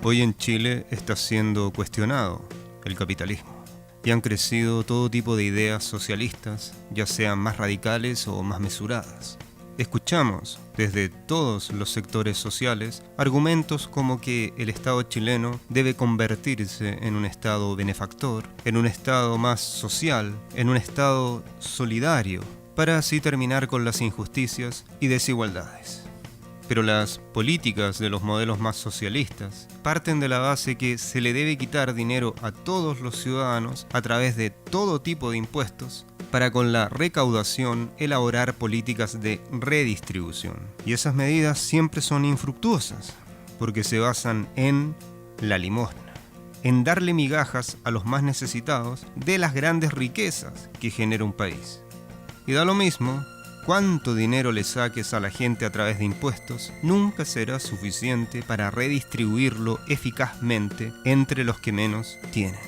Hoy en Chile está siendo cuestionado el capitalismo y han crecido todo tipo de ideas socialistas, ya sean más radicales o más mesuradas. Escuchamos desde todos los sectores sociales argumentos como que el Estado chileno debe convertirse en un Estado benefactor, en un Estado más social, en un Estado solidario, para así terminar con las injusticias y desigualdades. Pero las políticas de los modelos más socialistas parten de la base que se le debe quitar dinero a todos los ciudadanos a través de todo tipo de impuestos para con la recaudación elaborar políticas de redistribución. Y esas medidas siempre son infructuosas porque se basan en la limosna, en darle migajas a los más necesitados de las grandes riquezas que genera un país. Y da lo mismo cuánto dinero le saques a la gente a través de impuestos, nunca será suficiente para redistribuirlo eficazmente entre los que menos tienen.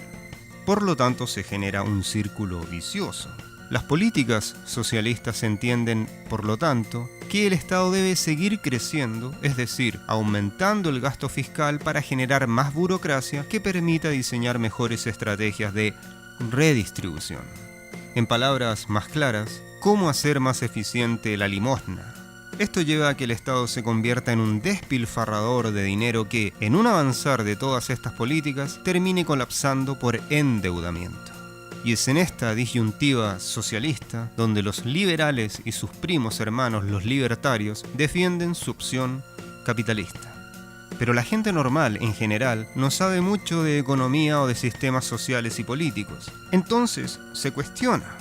Por lo tanto, se genera un círculo vicioso. Las políticas socialistas entienden, por lo tanto, que el Estado debe seguir creciendo, es decir, aumentando el gasto fiscal para generar más burocracia que permita diseñar mejores estrategias de redistribución. En palabras más claras, ¿cómo hacer más eficiente la limosna? Esto lleva a que el Estado se convierta en un despilfarrador de dinero que, en un avanzar de todas estas políticas, termine colapsando por endeudamiento. Y es en esta disyuntiva socialista donde los liberales y sus primos hermanos, los libertarios, defienden su opción capitalista. Pero la gente normal, en general, no sabe mucho de economía o de sistemas sociales y políticos. Entonces, se cuestiona.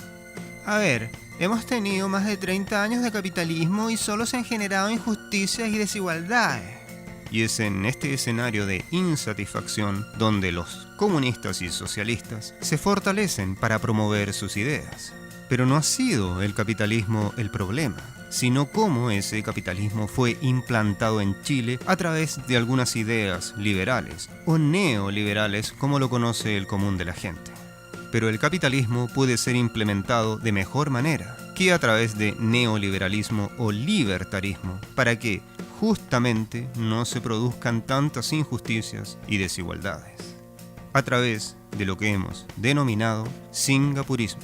A ver, hemos tenido más de 30 años de capitalismo y solo se han generado injusticias y desigualdades. Y es en este escenario de insatisfacción donde los comunistas y socialistas se fortalecen para promover sus ideas. Pero no ha sido el capitalismo el problema, sino cómo ese capitalismo fue implantado en Chile a través de algunas ideas liberales o neoliberales, como lo conoce el común de la gente. Pero el capitalismo puede ser implementado de mejor manera que a través de neoliberalismo o libertarismo, para que justamente no se produzcan tantas injusticias y desigualdades, a través de lo que hemos denominado singapurismo.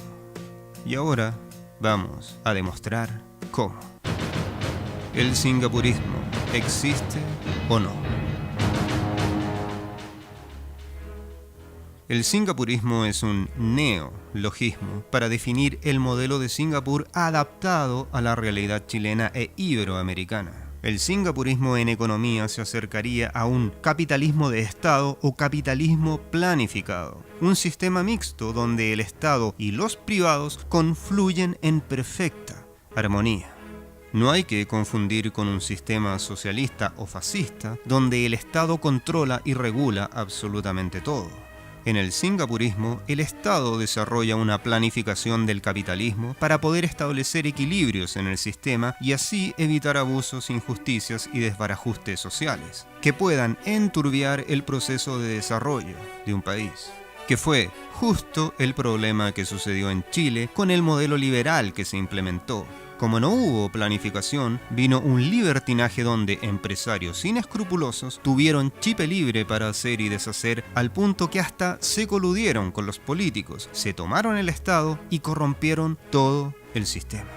Y ahora vamos a demostrar cómo. ¿El singapurismo existe o no? El singapurismo es un neologismo para definir el modelo de Singapur adaptado a la realidad chilena e iberoamericana. El singapurismo en economía se acercaría a un capitalismo de Estado o capitalismo planificado, un sistema mixto donde el Estado y los privados confluyen en perfecta armonía. No hay que confundir con un sistema socialista o fascista donde el Estado controla y regula absolutamente todo. En el singapurismo, el Estado desarrolla una planificación del capitalismo para poder establecer equilibrios en el sistema y así evitar abusos, injusticias y desbarajustes sociales que puedan enturbiar el proceso de desarrollo de un país, que fue justo el problema que sucedió en Chile con el modelo liberal que se implementó. Como no hubo planificación, vino un libertinaje donde empresarios inescrupulosos tuvieron chipe libre para hacer y deshacer al punto que hasta se coludieron con los políticos, se tomaron el Estado y corrompieron todo el sistema.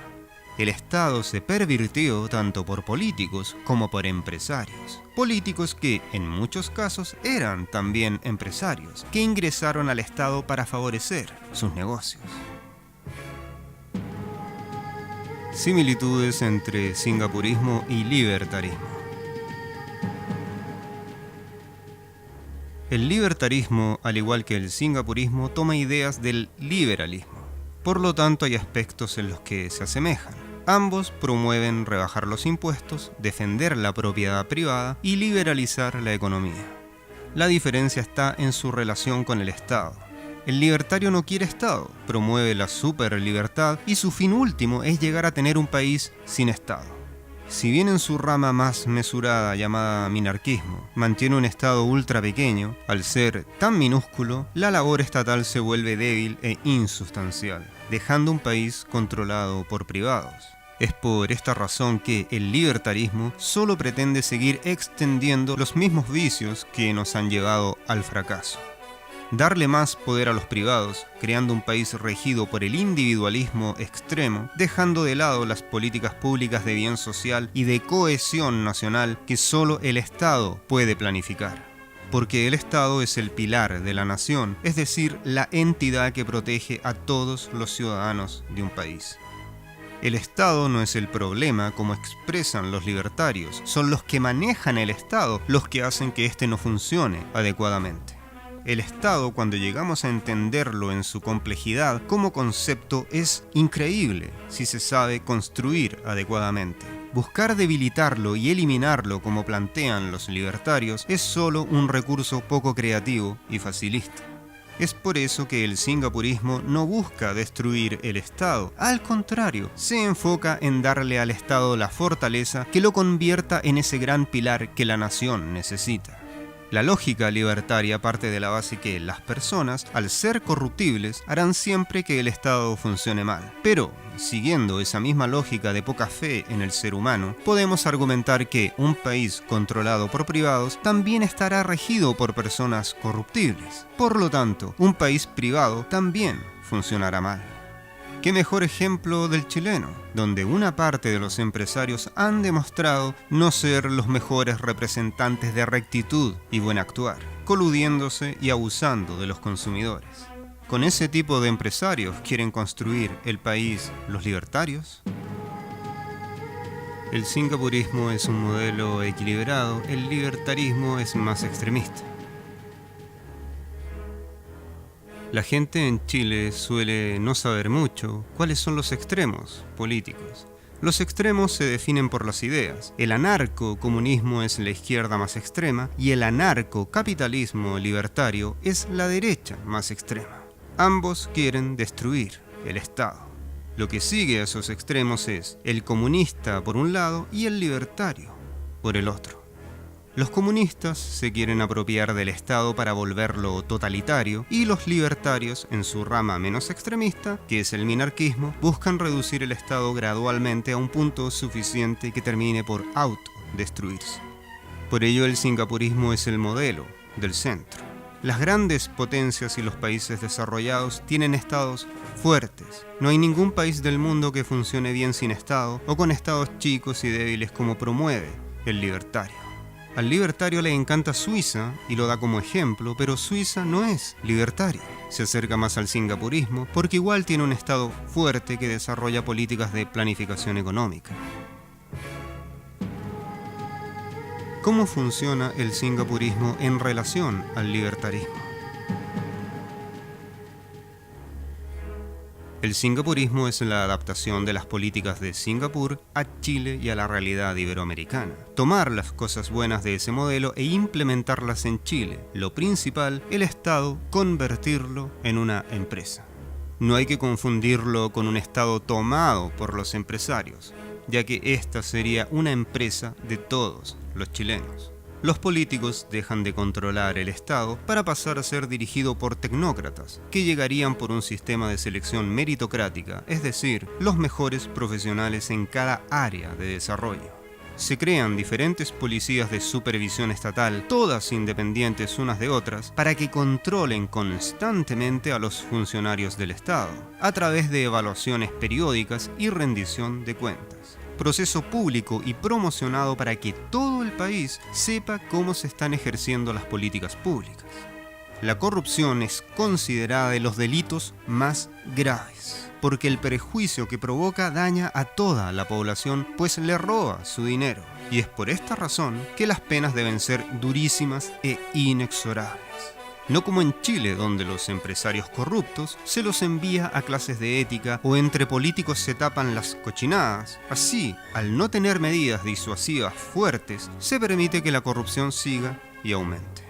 El Estado se pervirtió tanto por políticos como por empresarios. Políticos que, en muchos casos, eran también empresarios, que ingresaron al Estado para favorecer sus negocios. Similitudes entre singapurismo y libertarismo. El libertarismo, al igual que el singapurismo, toma ideas del liberalismo. Por lo tanto, hay aspectos en los que se asemejan. Ambos promueven rebajar los impuestos, defender la propiedad privada y liberalizar la economía. La diferencia está en su relación con el Estado. El libertario no quiere Estado, promueve la superlibertad y su fin último es llegar a tener un país sin Estado. Si bien en su rama más mesurada llamada minarquismo mantiene un Estado ultra pequeño, al ser tan minúsculo, la labor estatal se vuelve débil e insustancial, dejando un país controlado por privados. Es por esta razón que el libertarismo solo pretende seguir extendiendo los mismos vicios que nos han llevado al fracaso. Darle más poder a los privados, creando un país regido por el individualismo extremo, dejando de lado las políticas públicas de bien social y de cohesión nacional que solo el Estado puede planificar. Porque el Estado es el pilar de la nación, es decir, la entidad que protege a todos los ciudadanos de un país. El Estado no es el problema, como expresan los libertarios, son los que manejan el Estado los que hacen que éste no funcione adecuadamente. El Estado, cuando llegamos a entenderlo en su complejidad como concepto, es increíble si se sabe construir adecuadamente. Buscar debilitarlo y eliminarlo, como plantean los libertarios, es solo un recurso poco creativo y facilista. Es por eso que el singapurismo no busca destruir el Estado. Al contrario, se enfoca en darle al Estado la fortaleza que lo convierta en ese gran pilar que la nación necesita. La lógica libertaria parte de la base que las personas, al ser corruptibles, harán siempre que el Estado funcione mal. Pero, siguiendo esa misma lógica de poca fe en el ser humano, podemos argumentar que un país controlado por privados también estará regido por personas corruptibles. Por lo tanto, un país privado también funcionará mal. ¿Qué mejor ejemplo del chileno, donde una parte de los empresarios han demostrado no ser los mejores representantes de rectitud y buen actuar, coludiéndose y abusando de los consumidores? ¿Con ese tipo de empresarios quieren construir el país los libertarios? El singapurismo es un modelo equilibrado, el libertarismo es más extremista. La gente en Chile suele no saber mucho cuáles son los extremos políticos. Los extremos se definen por las ideas. El anarcocomunismo es la izquierda más extrema y el anarcocapitalismo libertario es la derecha más extrema. Ambos quieren destruir el Estado. Lo que sigue a esos extremos es el comunista por un lado y el libertario por el otro. Los comunistas se quieren apropiar del Estado para volverlo totalitario y los libertarios, en su rama menos extremista, que es el minarquismo, buscan reducir el Estado gradualmente a un punto suficiente que termine por autodestruirse. Por ello el singapurismo es el modelo del centro. Las grandes potencias y los países desarrollados tienen estados fuertes. No hay ningún país del mundo que funcione bien sin Estado o con estados chicos y débiles como promueve el libertario. Al libertario le encanta Suiza y lo da como ejemplo, pero Suiza no es libertaria. Se acerca más al singapurismo porque igual tiene un Estado fuerte que desarrolla políticas de planificación económica. ¿Cómo funciona el singapurismo en relación al libertarismo? El singapurismo es la adaptación de las políticas de Singapur a Chile y a la realidad iberoamericana. Tomar las cosas buenas de ese modelo e implementarlas en Chile. Lo principal, el Estado, convertirlo en una empresa. No hay que confundirlo con un Estado tomado por los empresarios, ya que esta sería una empresa de todos los chilenos. Los políticos dejan de controlar el Estado para pasar a ser dirigido por tecnócratas, que llegarían por un sistema de selección meritocrática, es decir, los mejores profesionales en cada área de desarrollo. Se crean diferentes policías de supervisión estatal, todas independientes unas de otras, para que controlen constantemente a los funcionarios del Estado, a través de evaluaciones periódicas y rendición de cuentas. Proceso público y promocionado para que todo el país sepa cómo se están ejerciendo las políticas públicas. La corrupción es considerada de los delitos más graves, porque el perjuicio que provoca daña a toda la población, pues le roba su dinero. Y es por esta razón que las penas deben ser durísimas e inexorables. No como en Chile, donde los empresarios corruptos se los envía a clases de ética o entre políticos se tapan las cochinadas. Así, al no tener medidas disuasivas fuertes, se permite que la corrupción siga y aumente.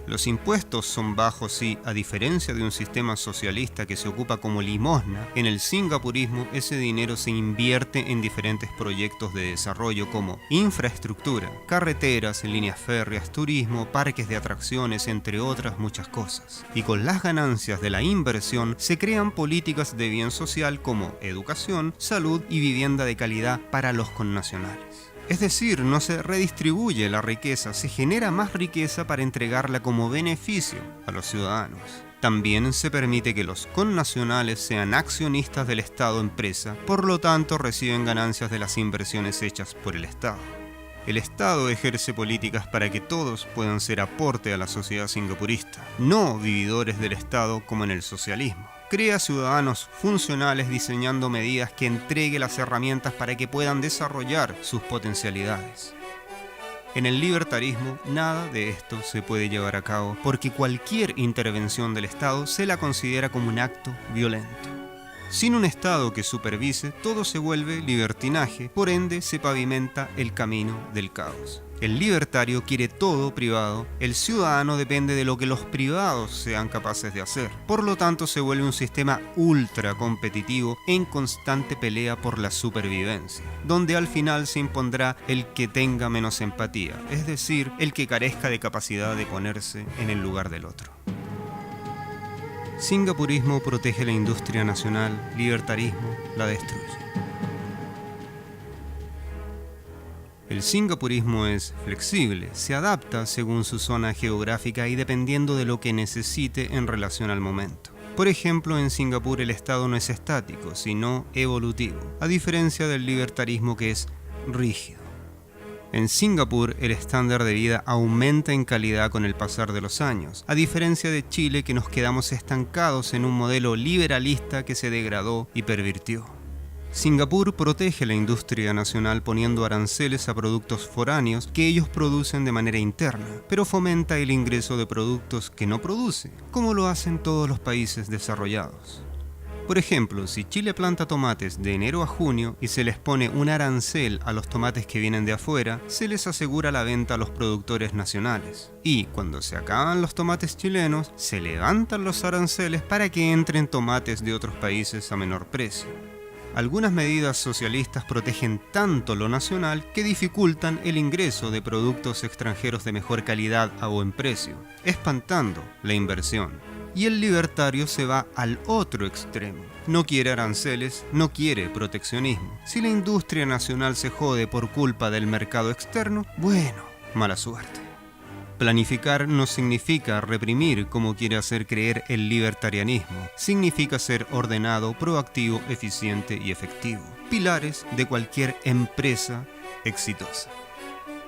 Los impuestos son bajos y, a diferencia de un sistema socialista que se ocupa como limosna, en el singapurismo ese dinero se invierte en diferentes proyectos de desarrollo como infraestructura, carreteras, líneas férreas, turismo, parques de atracciones, entre otras muchas cosas. Y con las ganancias de la inversión se crean políticas de bien social como educación, salud y vivienda de calidad para los connacionales. Es decir, no se redistribuye la riqueza, se genera más riqueza para entregarla como beneficio a los ciudadanos. También se permite que los connacionales sean accionistas del Estado empresa, por lo tanto reciben ganancias de las inversiones hechas por el Estado. El Estado ejerce políticas para que todos puedan ser aporte a la sociedad singapurista, no vividores del Estado como en el socialismo. Crea ciudadanos funcionales diseñando medidas que entregue las herramientas para que puedan desarrollar sus potencialidades. En el libertarismo, nada de esto se puede llevar a cabo porque cualquier intervención del Estado se la considera como un acto violento. Sin un Estado que supervise, todo se vuelve libertinaje, por ende se pavimenta el camino del caos. El libertario quiere todo privado, el ciudadano depende de lo que los privados sean capaces de hacer. Por lo tanto, se vuelve un sistema ultra competitivo en constante pelea por la supervivencia, donde al final se impondrá el que tenga menos empatía, es decir, el que carezca de capacidad de ponerse en el lugar del otro. Singapurismo protege la industria nacional, libertarismo la destruye. El singapurismo es flexible, se adapta según su zona geográfica y dependiendo de lo que necesite en relación al momento. Por ejemplo, en Singapur el Estado no es estático, sino evolutivo, a diferencia del libertarismo que es rígido. En Singapur el estándar de vida aumenta en calidad con el pasar de los años, a diferencia de Chile que nos quedamos estancados en un modelo liberalista que se degradó y pervirtió. Singapur protege la industria nacional poniendo aranceles a productos foráneos que ellos producen de manera interna, pero fomenta el ingreso de productos que no produce, como lo hacen todos los países desarrollados. Por ejemplo, si Chile planta tomates de enero a junio y se les pone un arancel a los tomates que vienen de afuera, se les asegura la venta a los productores nacionales. Y cuando se acaban los tomates chilenos, se levantan los aranceles para que entren tomates de otros países a menor precio. Algunas medidas socialistas protegen tanto lo nacional que dificultan el ingreso de productos extranjeros de mejor calidad a buen precio, espantando la inversión. Y el libertario se va al otro extremo. No quiere aranceles, no quiere proteccionismo. Si la industria nacional se jode por culpa del mercado externo, bueno, mala suerte. Planificar no significa reprimir como quiere hacer creer el libertarianismo. Significa ser ordenado, proactivo, eficiente y efectivo. Pilares de cualquier empresa exitosa.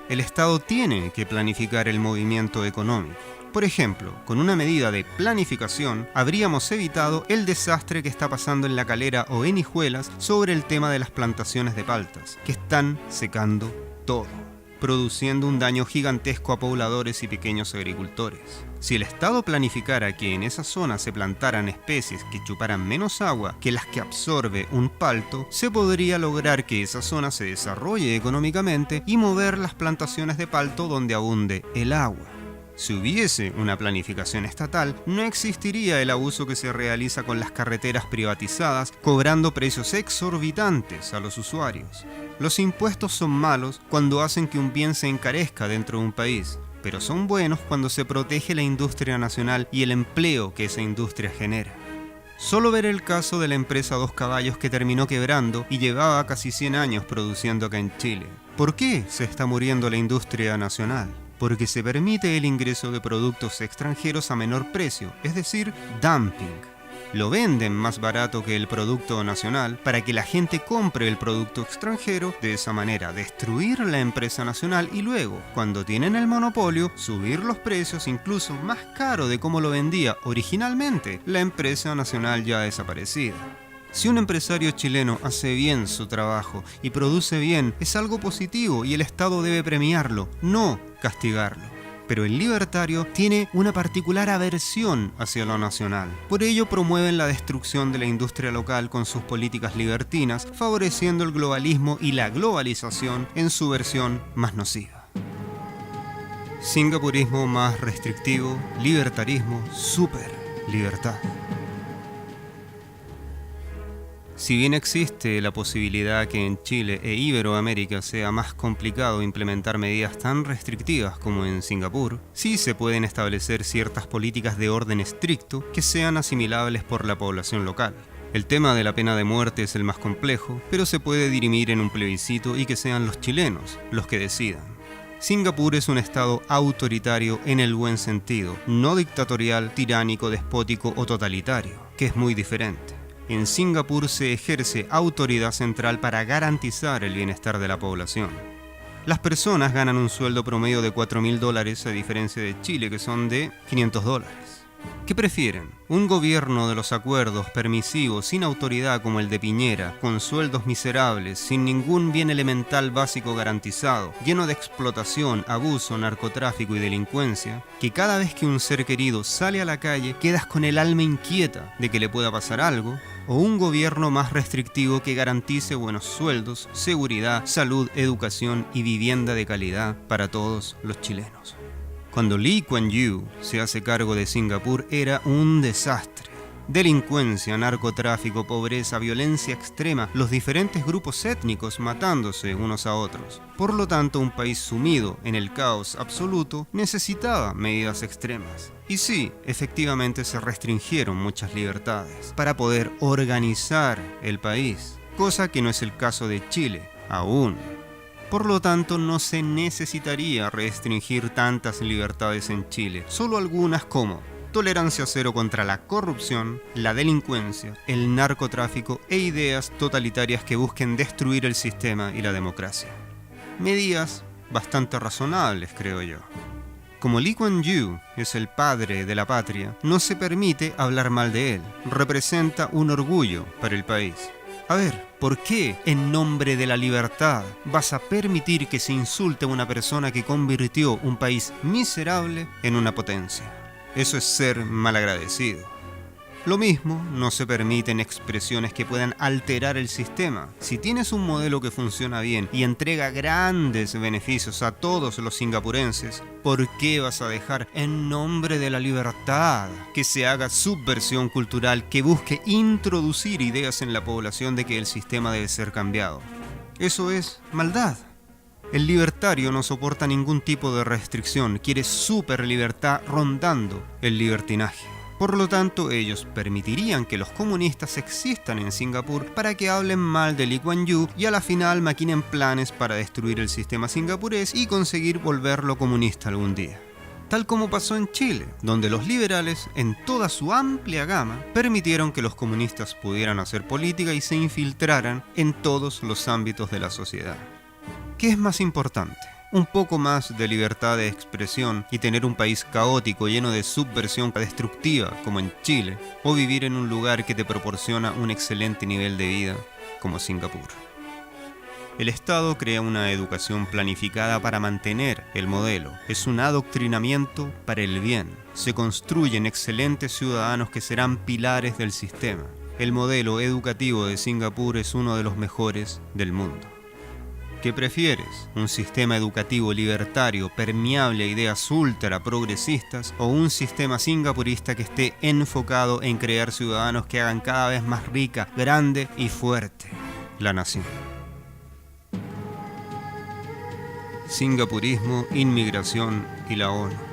El Estado tiene que planificar el movimiento económico. Por ejemplo, con una medida de planificación, habríamos evitado el desastre que está pasando en La Calera o en Hijuelas sobre el tema de las plantaciones de paltas, que están secando todo, produciendo un daño gigantesco a pobladores y pequeños agricultores. Si el Estado planificara que en esa zona se plantaran especies que chuparan menos agua que las que absorbe un palto, se podría lograr que esa zona se desarrolle económicamente y mover las plantaciones de palto donde abunde el agua. Si hubiese una planificación estatal, no existiría el abuso que se realiza con las carreteras privatizadas, cobrando precios exorbitantes a los usuarios. Los impuestos son malos cuando hacen que un bien se encarezca dentro de un país, pero son buenos cuando se protege la industria nacional y el empleo que esa industria genera. Solo ver el caso de la empresa Dos Caballos que terminó quebrando y llevaba casi 100 años produciendo acá en Chile. ¿Por qué se está muriendo la industria nacional? Porque se permite el ingreso de productos extranjeros a menor precio, es decir, dumping. Lo venden más barato que el producto nacional para que la gente compre el producto extranjero, de esa manera destruir la empresa nacional y luego, cuando tienen el monopolio, subir los precios incluso más caro de como lo vendía originalmente la empresa nacional ya desaparecida. Si un empresario chileno hace bien su trabajo y produce bien, es algo positivo y el Estado debe premiarlo, no castigarlo. Pero el libertario tiene una particular aversión hacia lo nacional. Por ello promueven la destrucción de la industria local con sus políticas libertinas, favoreciendo el globalismo y la globalización en su versión más nociva. Singapurismo más restrictivo, libertarismo, super libertad. Si bien existe la posibilidad que en Chile e Iberoamérica sea más complicado implementar medidas tan restrictivas como en Singapur, sí se pueden establecer ciertas políticas de orden estricto que sean asimilables por la población local. El tema de la pena de muerte es el más complejo, pero se puede dirimir en un plebiscito y que sean los chilenos los que decidan. Singapur es un estado autoritario en el buen sentido, no dictatorial, tiránico, despótico o totalitario, que es muy diferente. En Singapur se ejerce autoridad central para garantizar el bienestar de la población. Las personas ganan un sueldo promedio de $4.000 a diferencia de Chile, que son de $500. ¿Qué prefieren? ¿Un gobierno de los acuerdos permisivos sin autoridad como el de Piñera, con sueldos miserables, sin ningún bien elemental básico garantizado, lleno de explotación, abuso, narcotráfico y delincuencia, que cada vez que un ser querido sale a la calle quedas con el alma inquieta de que le pueda pasar algo? ¿O un gobierno más restrictivo que garantice buenos sueldos, seguridad, salud, educación y vivienda de calidad para todos los chilenos? Cuando Lee Kuan Yew se hace cargo de Singapur era un desastre. Delincuencia, narcotráfico, pobreza, violencia extrema, los diferentes grupos étnicos matándose unos a otros. Por lo tanto, un país sumido en el caos absoluto necesitaba medidas extremas. Y sí, efectivamente se restringieron muchas libertades para poder organizar el país, cosa que no es el caso de Chile, aún. Por lo tanto, no se necesitaría restringir tantas libertades en Chile, solo algunas como tolerancia cero contra la corrupción, la delincuencia, el narcotráfico e ideas totalitarias que busquen destruir el sistema y la democracia. Medidas bastante razonables, creo yo. Como Lee Kuan Yew es el padre de la patria, no se permite hablar mal de él. Representa un orgullo para el país. A ver, ¿por qué en nombre de la libertad vas a permitir que se insulte a una persona que convirtió un país miserable en una potencia? Eso es ser malagradecido. Lo mismo no se permiten expresiones que puedan alterar el sistema. Si tienes un modelo que funciona bien y entrega grandes beneficios a todos los singapurenses, ¿por qué vas a dejar en nombre de la libertad que se haga subversión cultural que busque introducir ideas en la población de que el sistema debe ser cambiado? Eso es maldad. El libertario no soporta ningún tipo de restricción, quiere super libertad rondando el libertinaje. Por lo tanto, ellos permitirían que los comunistas existan en Singapur para que hablen mal de Lee Kuan Yew y a la final maquinen planes para destruir el sistema singapurés y conseguir volverlo comunista algún día. Tal como pasó en Chile, donde los liberales, en toda su amplia gama, permitieron que los comunistas pudieran hacer política y se infiltraran en todos los ámbitos de la sociedad. ¿Qué es más importante? Un poco más de libertad de expresión y tener un país caótico lleno de subversión destructiva como en Chile, o vivir en un lugar que te proporciona un excelente nivel de vida como Singapur. El Estado crea una educación planificada para mantener el modelo. Es un adoctrinamiento para el bien. Se construyen excelentes ciudadanos que serán pilares del sistema. El modelo educativo de Singapur es uno de los mejores del mundo. ¿Qué prefieres? ¿Un sistema educativo libertario, permeable a ideas ultra progresistas o un sistema singapurista que esté enfocado en crear ciudadanos que hagan cada vez más rica, grande y fuerte la nación? Singapurismo, inmigración y la ONU.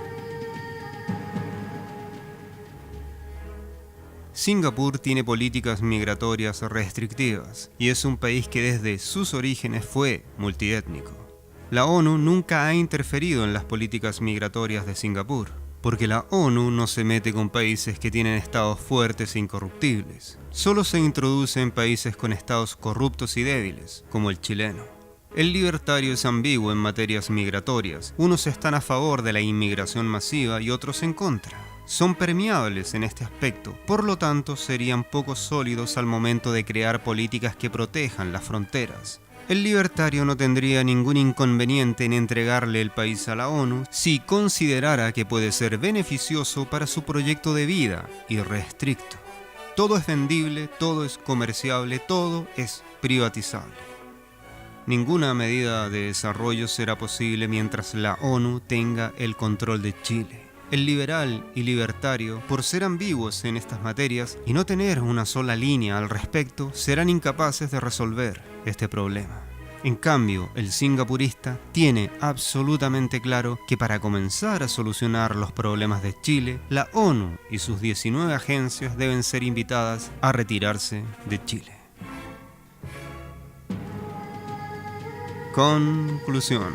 Singapur tiene políticas migratorias restrictivas y es un país que desde sus orígenes fue multiétnico. La ONU nunca ha interferido en las políticas migratorias de Singapur, porque la ONU no se mete con países que tienen estados fuertes e incorruptibles. Solo se introduce en países con estados corruptos y débiles, como el chileno. El libertario es ambiguo en materias migratorias. Unos están a favor de la inmigración masiva y otros en contra. Son permeables en este aspecto, por lo tanto serían poco sólidos al momento de crear políticas que protejan las fronteras. El libertario no tendría ningún inconveniente en entregarle el país a la ONU si considerara que puede ser beneficioso para su proyecto de vida irrestricto. Todo es vendible, todo es comerciable, todo es privatizable. Ninguna medida de desarrollo será posible mientras la ONU tenga el control de Chile. El liberal y libertario, por ser ambiguos en estas materias y no tener una sola línea al respecto, serán incapaces de resolver este problema. En cambio, el singapurista tiene absolutamente claro que para comenzar a solucionar los problemas de Chile, la ONU y sus 19 agencias deben ser invitadas a retirarse de Chile. Conclusión.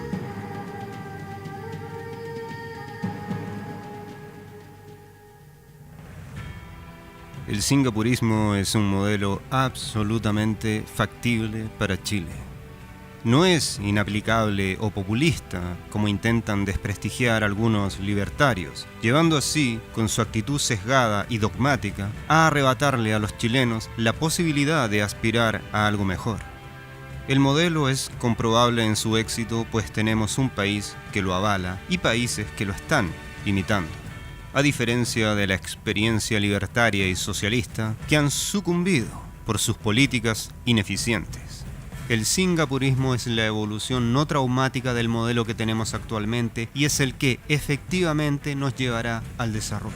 El singapurismo es un modelo absolutamente factible para Chile. No es inaplicable o populista, como intentan desprestigiar algunos libertarios, llevando así, con su actitud sesgada y dogmática, a arrebatarle a los chilenos la posibilidad de aspirar a algo mejor. El modelo es comprobable en su éxito, pues tenemos un país que lo avala y países que lo están imitando. A diferencia de la experiencia libertaria y socialista, que han sucumbido por sus políticas ineficientes. El singapurismo es la evolución no traumática del modelo que tenemos actualmente y es el que efectivamente nos llevará al desarrollo.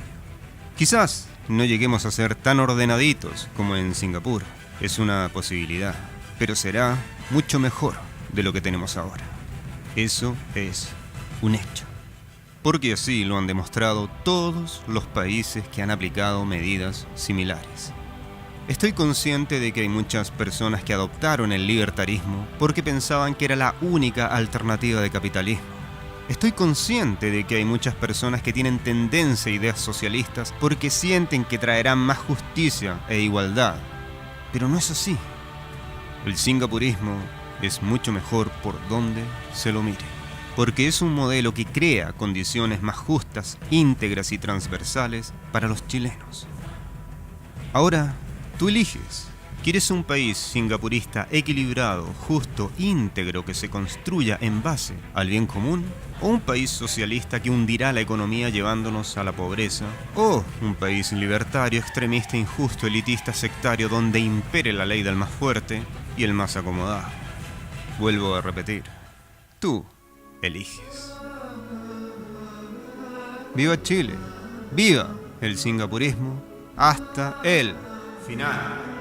Quizás no lleguemos a ser tan ordenaditos como en Singapur, es una posibilidad, pero será mucho mejor de lo que tenemos ahora. Eso es un hecho. Porque así lo han demostrado todos los países que han aplicado medidas similares. Estoy consciente de que hay muchas personas que adoptaron el libertarismo porque pensaban que era la única alternativa de capitalismo. Estoy consciente de que hay muchas personas que tienen tendencia a ideas socialistas porque sienten que traerán más justicia e igualdad. Pero no es así. El singapurismo es mucho mejor por donde se lo mire. Porque es un modelo que crea condiciones más justas, íntegras y transversales para los chilenos. Ahora, tú eliges. ¿Quieres un país singapurista equilibrado, justo, íntegro, que se construya en base al bien común? ¿O un país socialista que hundirá la economía llevándonos a la pobreza? ¿O un país libertario, extremista, injusto, elitista, sectario, donde impere la ley del más fuerte y el más acomodado? Vuelvo a repetir. Tú eliges. ¡Viva Chile! ¡Viva el singapurismo! ¡Hasta el final!